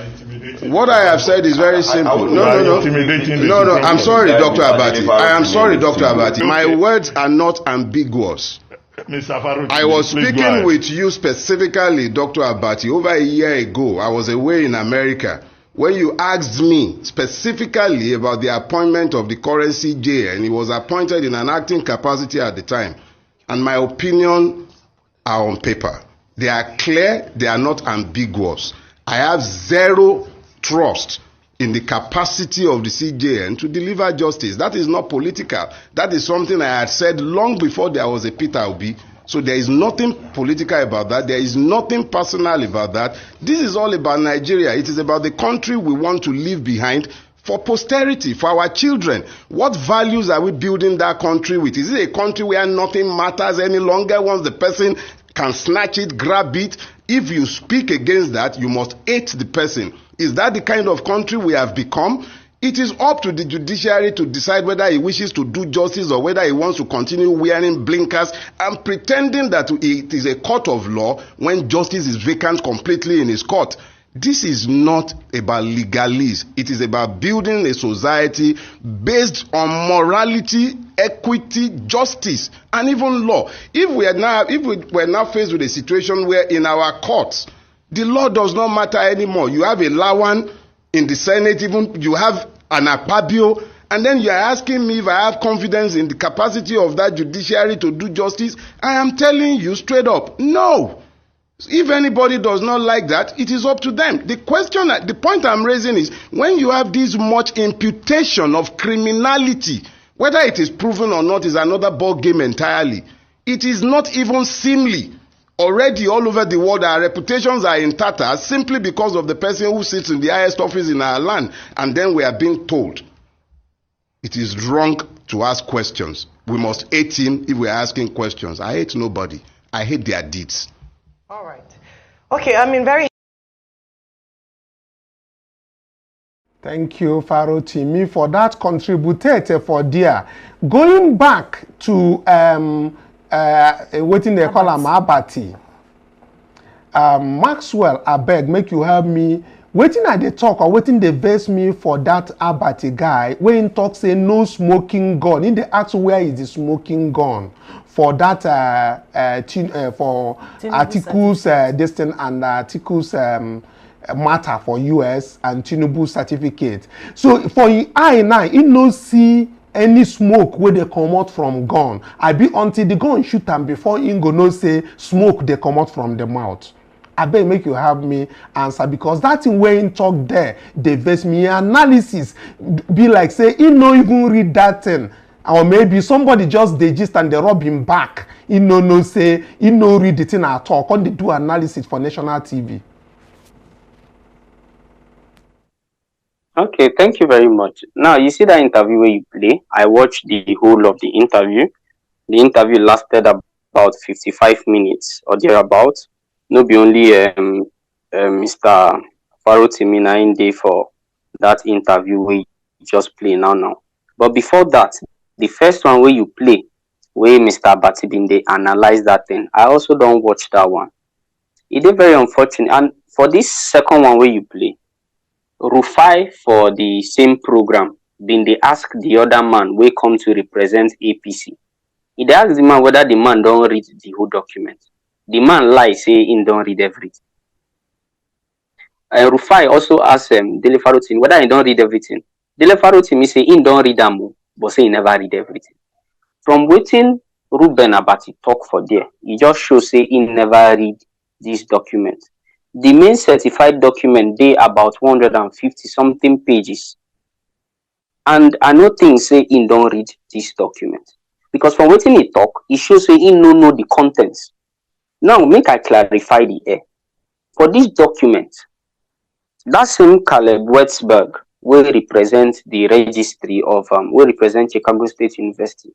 What I have said is very simple. No, I'm sorry, Dr. Abati. I am sorry, Dr. Abati. My words are not ambiguous. I was speaking with you specifically, Dr. Abati, over a year ago. I was away in America when you asked me specifically about the appointment of the current CJ, and he was appointed in an acting capacity at the time. And my opinion are on paper. They are clear, they are not ambiguous. I have zero trust in the capacity of the CJN to deliver justice. That is not political. That is something I had said long before there was a Peter Obi. So there is nothing political about that. There is nothing personal about that. This is all about Nigeria. It is about the country we want to leave behind for posterity, for our children. What values are we building that country with? Is it a country where nothing matters any longer once the person can snatch it, grab it? If you speak against that, you must hate the person. Is that the kind of country we have become? It is up to the judiciary to decide whether he wishes to do justice or whether he wants to continue wearing blinkers and pretending that it is a court of law when justice is vacant completely in his court. This is not about legalese. It is about building a society based on morality, equity, justice, and even law. If we are now faced with a situation where in our courts, the law does not matter anymore. You have a Lawan in the Senate, even you have an Akpabio, and then you are asking me if I have confidence in the capacity of that judiciary to do justice. I am telling you straight up, no. If anybody does not like that, it is up to them. The point I'm raising is, when you have this much imputation of criminality, whether it is proven or not is another ball game entirely. It is not even seemly. Already all over the world, our reputations are in tatters simply because of the person who sits in the highest office in our land. And then we are being told it is wrong to ask questions. We must hate him if we are asking questions. I hate nobody. I hate their deeds. All right. Okay, I mean, very... Thank you, Pharaoh Timi, for that contributed for dear. Going back to what they call am Abati. Maxwell, I beg, make you help me. Waiting at the talk or waiting they vex me for that Abati guy. When talk say no smoking gun, in the ask where is the smoking gun for that for Atiku's destiny and Atiku's matter for US and Tinubu certificate. So for I now, it no see any smoke where they come out from gun. I be until the gun shoot them before in go no say smoke they come out from the mouth. I beg make you have me answer, because that thing where in talk there, they vex me analysis be like say he no even read that thing. Or maybe somebody just they gist and they rub him back. He no say he no read the thing at all. Can they do analysis for national TV? Okay, thank you very much. Now, you see that interview where you play. I watched the whole of the interview. The interview lasted about 55 minutes or thereabouts. No be only Mr. Pharaoh Timi in day for that interview we just play now. But before that, the first one where you play, where Mr. Abati bin they analyze that thing, I also don't watch that one. It is very unfortunate. And for this second one where you play, Rufai for the same program been they ask the other man will come to represent APC. He asked the man whether the man don't read the whole document. The man lie, say he don't read everything. Rufai also asked Dele Farotin whether he don't read everything. Dele Farotin say he don't read them, but say he never read everything. From waiting Ruben Abati talk for there, he just shows say he never read this document. the main certified document dey about 150 something pages. And I no think say im don read this document, because from wetin e talk, e show say im no know the contents. Now make I clarify the air. For this document, that same Caleb Wetzberg wey represent the registry of wey represent Chicago State University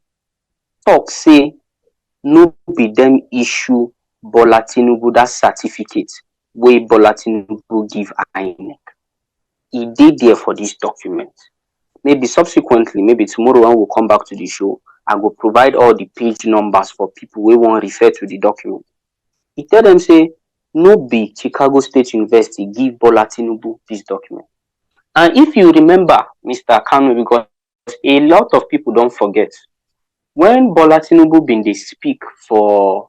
talk say no be them issue Bola Tinubu that certificate wey Bola Tinubu give INEC. E dey there for this document. Maybe subsequently, maybe tomorrow when we come back to the show, I will provide all the page numbers for people who want to refer to the document. He tell them say no be Chicago State University give Bola Tinubu this document. And if you remember, Mr. Kanu, because a lot of people don't forget, when Bola Tinubu been dey speak for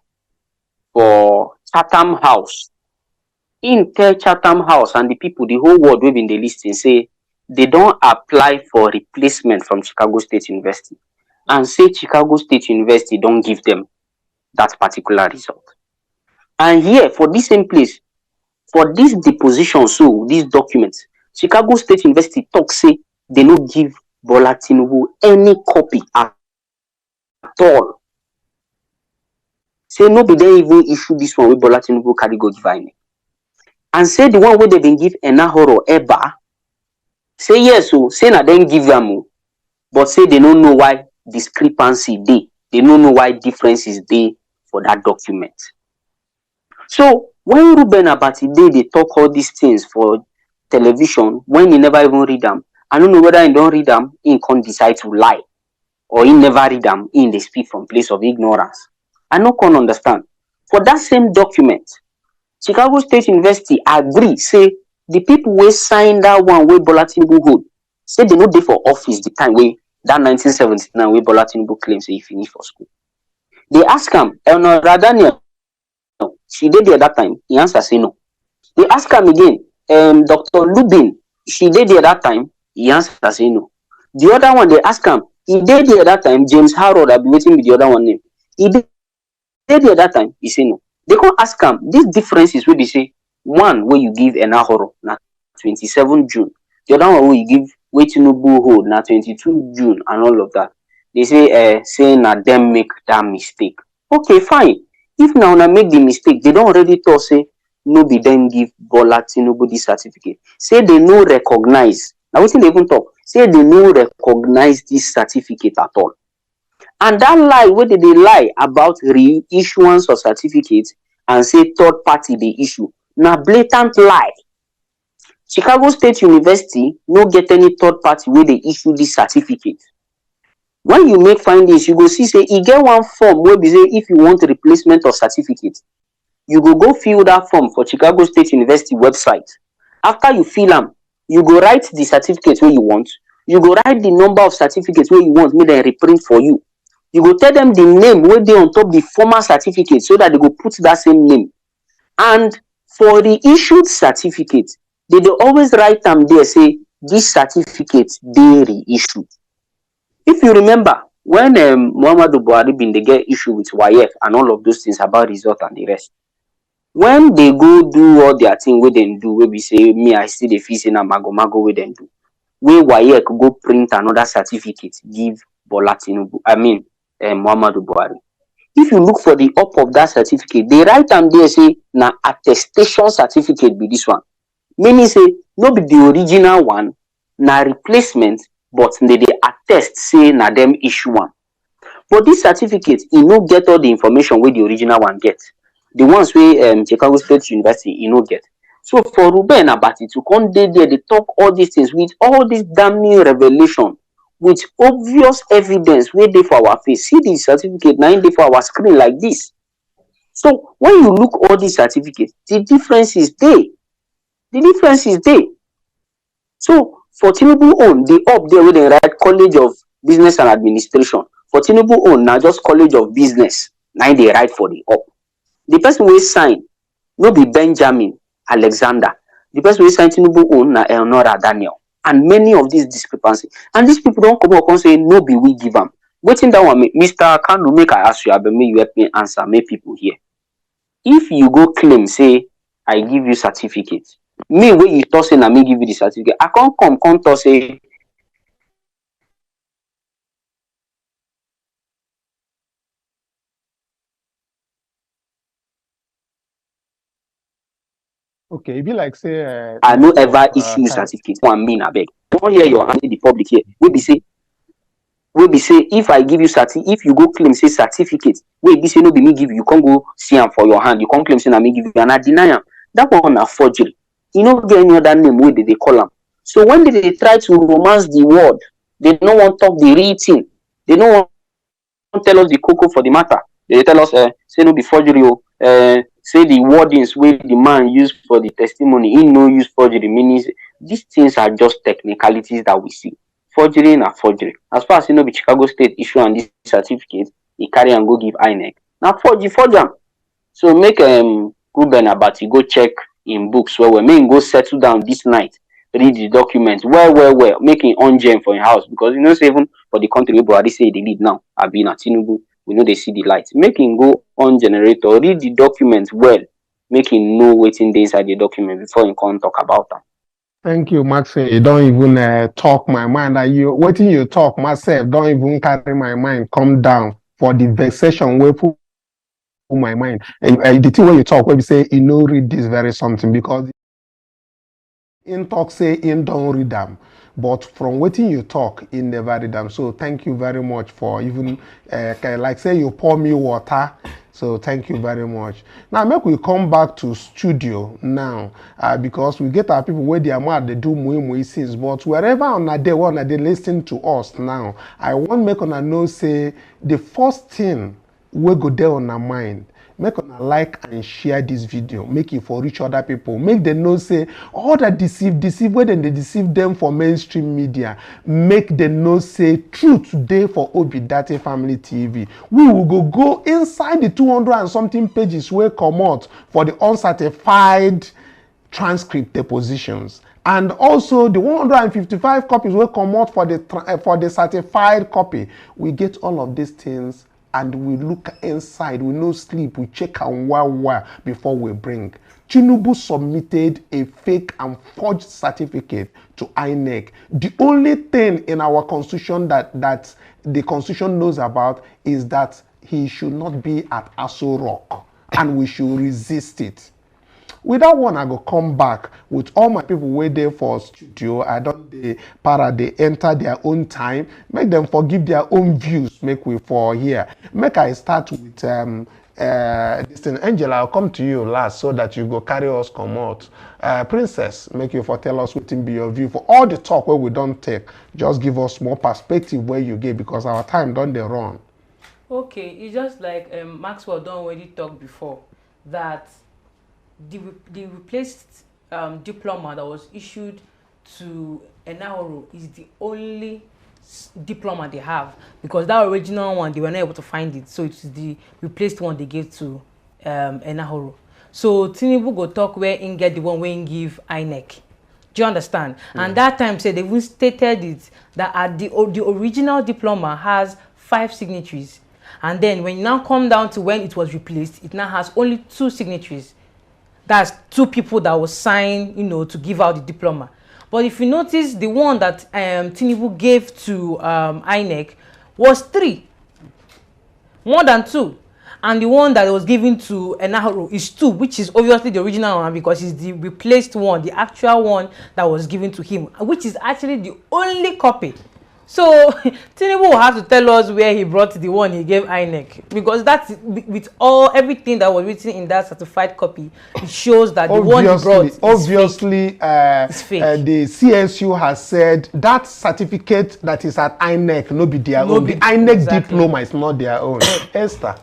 Chatham House, in tell Chatham House and the people, the whole world wey been dey lis ten say they don't apply for replacement from Chicago State University, and say Chicago State University don't give them that particular result. And here for this same place, for this deposition, so these documents, Chicago State University talk say they no give Bola Tinubu any copy at all. Say no be they even issue this one with Bola Tinubu carry go give INEC. And say the one where they been give Enahoro Eba, say yes, so say na then give them, but say they don't know why discrepancy dey. They don't know why differences dey for that document. So when Ruben Abati they talk all these things for television, when he never even read them, I don't know whether he don't read them, he can't decide to lie, or he never read them, in they speak from place of ignorance. I no can understand. For that same document, Chicago State University agree, say the people wey sign that one wey Bola Tinubu hold, say they no dey for office the time wey that 1979 wey Bola Tinubu claims say he finished for school. They ask him, Elnora Daniel, she did there that time, he answer say no. They ask him again, Dr. Lubin, she did there that time, he answer say no. The other one, they ask him, he did there that time, James Harold, I'll be waiting with the other one name. He did there that time, he say no. They can't ask him, these differences where they say, one where you give Enahoro na 27 June, the other one where you give Tinubu hold na 22 June and all of that. They say, say na them make that mistake. Okay, fine. If now make the mistake, they don't already talk say no be them give Bola Tinubu this certificate. Say they no recognize. Now we they even talk. Say they no recognize this certificate at all. And that lie, where did they lie about reissuance of certificates and say third party they issue? Now blatant lie. Chicago State University no get any third party where they issue this certificate. When you make findings, you go see say you get one form where be say if you want a replacement of certificate, you go fill that form for Chicago State University website. After you fill them, you go write the certificate where you want. You go write the number of certificates where you want, make them reprint for you. You go tell them the name where they on top the former certificate so that they go put that same name. And for the issued certificate, they always write them there say this certificate they reissued. If you remember, when Muhammadu Buhari been they get issue with YF and all of those things about result and the rest, when they go do all their thing where they do, where we say me I see the fees in a mago where they do, where YF go print another certificate, give Bola Tinubu, I mean Muhammadu Buhari. If you look for the up of that certificate, they write them there say na attestation certificate be this one. Meaning say no be the original one, na replacement, but they attest say na them issue one. But this certificate, you no get all the information where the original one get. The ones where Chicago State University, you no get. So for Ruben Abati to come there, they talk all these things with all this damning revelation, with obvious evidence where they for our face. See the certificate now they for our screen like this. So when you look all these certificates, the difference is there. The difference is there. So for Tinubu own, they up there where they write College of Business and Administration. For Tinubu own, now just College of Business. Now they write for the up. The person will sign, no be Benjamin Alexander. The person will sign Tinubu own na Elnora Daniel. And many of these discrepancies. And these people don't come up and say, no be we give them. Waiting that one, Mr. Kanu, make I ask you, I may you help me answer, make people hear. If you go claim, say, I give you certificate. Me wey you talk say na me give you the certificate, I can't come talk say Okay, if you like say I no network ever issue tight. certificate. One mean abeg. Don't hear your hand in the public here. We be say if I give you if you go claim say certificate, wey be say no be me give you, you can't go see am for your hand. You can't claim say na me give you and I deny am. That one na forgery. You no get any other name wey they call am. So when they try to romance the word, they no want talk the real thing. They no want tell us the cocoa for the matter. They tell us say no be forgery o. Say the wordings wey the man use for the testimony, he no use forgery, meaning these things are just technicalities that we see. Forgery na forgery. As far as you know, be Chicago State issue and this certificate, he carry and go give INEC. Now forge am. So make Ruben Abati go check in books where make him go settle down this night, read the documents well, make him on gem for him house, because you know say even for the country wey Buhari say they lead now, Abi na Tinubu, we know they see the light. Make him go on generator, read the documents well, make him know wetin dey inside the document before he come talk about them. Thank you, Maxine. You don't even talk my mind. You waiting you talk myself. Don't even carry my mind. Come down for the vexation where put my mind. And the thing when you talk, when you say you know read this very something, because in talk say in don't read them, but from waiting you talk in never read them. So thank you very much for even like say you pour me water. So thank you very much. Now make we come back to studio now because we get our people where they are mad, they do muy things. But wherever on a day one they listen to us now, I want make on a know say the first thing we go there on our mind. Make on a like and share this video. Make it for reach other people. Make them know say all that deceive where then they deceive them for mainstream media. Make them know say truth today for Obidate Family TV. We will go inside the 200 and something pages where come out for the uncertified transcript depositions. And also the 155 copies will come out for the certified copy. We get all of these things and we look inside, we no sleep, we check and wow before we bring. Tinubu submitted a fake and forged certificate to INEC. The only thing in our constitution that the constitution knows about is that he should not be at Aso Rock and we should resist it. With that one, I go come back with all my people waiting for studio. I don't they enter their own time. Make them forgive their own views. Make we for here. Make I start with this thing. Angela, I'll come to you last so that you go carry us come out. Princess, make you for tell us what be your view for all the talk where we don't take. Just give us more perspective where you get because our time don't they run. Okay, it's just like Maxwell done already talked before that. The replaced diploma that was issued to Enahoro is the only diploma they have, because that original one they were not able to find it, so it's the replaced one they gave to Enahoro. So Tinubu go talk where in get the one where in give INEC. Do you understand? Yeah. And that time said they even stated it that the original diploma has 5 signatories, and then when you now come down to when it was replaced, it now has only 2 signatories. That's 2 people that will sign, to give out the diploma. But if you notice, the one that Tinubu gave to INEC was 3, more than 2. And the one that was given to Enahoro is 2, which is obviously the original one because it's the replaced one, the actual one that was given to him, which is actually the only copy. So Tinubu will have to tell us where he brought the one he gave INEC, because that's with everything that was written in that certified copy. It shows that the one he brought is fake. The CSU has said that certificate that is at INEC no be their own. The INEC diploma is not their own. Esther.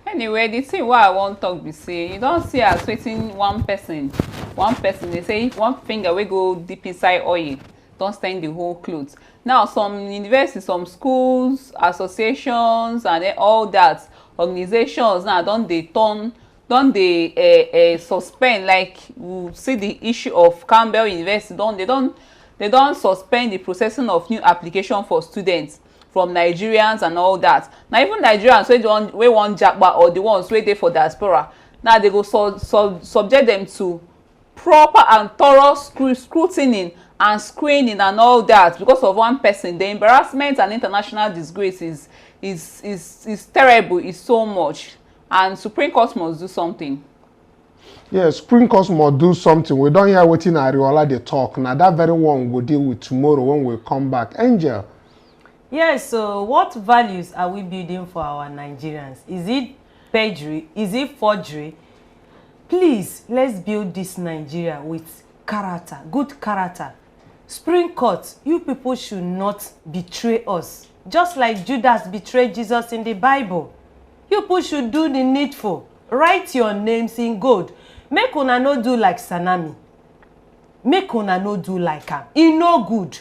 Anyway, the thing what I want to talk be say, you don't see as waiting one person. They say one finger will go deep inside oil, don't stain the whole clothes. Now, some universities, some schools, associations, and all that organizations now don't they suspend, like we see the issue of Campbell University. They don't suspend the processing of new application for students from Nigerians and all that. Now even Nigerians we want Jagba or the ones where they for diaspora, now they go subject them to proper and thorough scrutiny and screening and all that because of one person. The embarrassment and international disgrace is terrible, is so much, and Supreme Court must do something. Yes, Supreme Court must do something. We don't hear what in Ariola they talk. Now that very one we'll deal with tomorrow when we come back. Angel. Yes, so what values are we building for our Nigerians? Is it perjury? Is it forgery? Please, let's build this Nigeria with character, good character. Supreme Court, you people should not betray us. Just like Judas betrayed Jesus in the Bible. You people should do the needful. Write your names in gold. Make una no do like Sanami. Make una no do like am. E no good.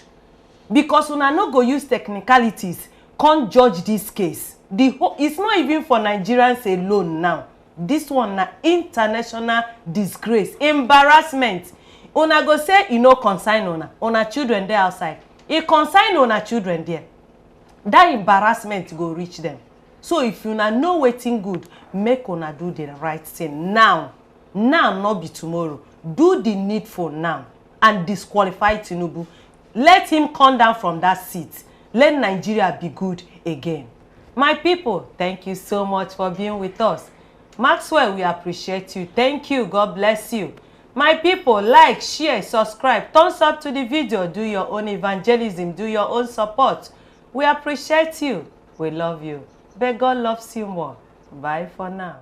Because una no go use technicalities, can't judge this case. It's not even for Nigerians alone now. This one na international disgrace, embarrassment. Una go say e no consign una children there outside. E consign una children there. That embarrassment go reach them. So if una know wetin good, make una do the right thing now. Now, not be tomorrow. Do the needful now and disqualify Tinubu. Let him come down from that seat. Let Nigeria be good again. My people, thank you so much for being with us. Maxwell, we appreciate you. Thank you. God bless you. My people, like, share, subscribe, thumbs up to the video. Do your own evangelism. Do your own support. We appreciate you. We love you. But God loves you more. Bye for now.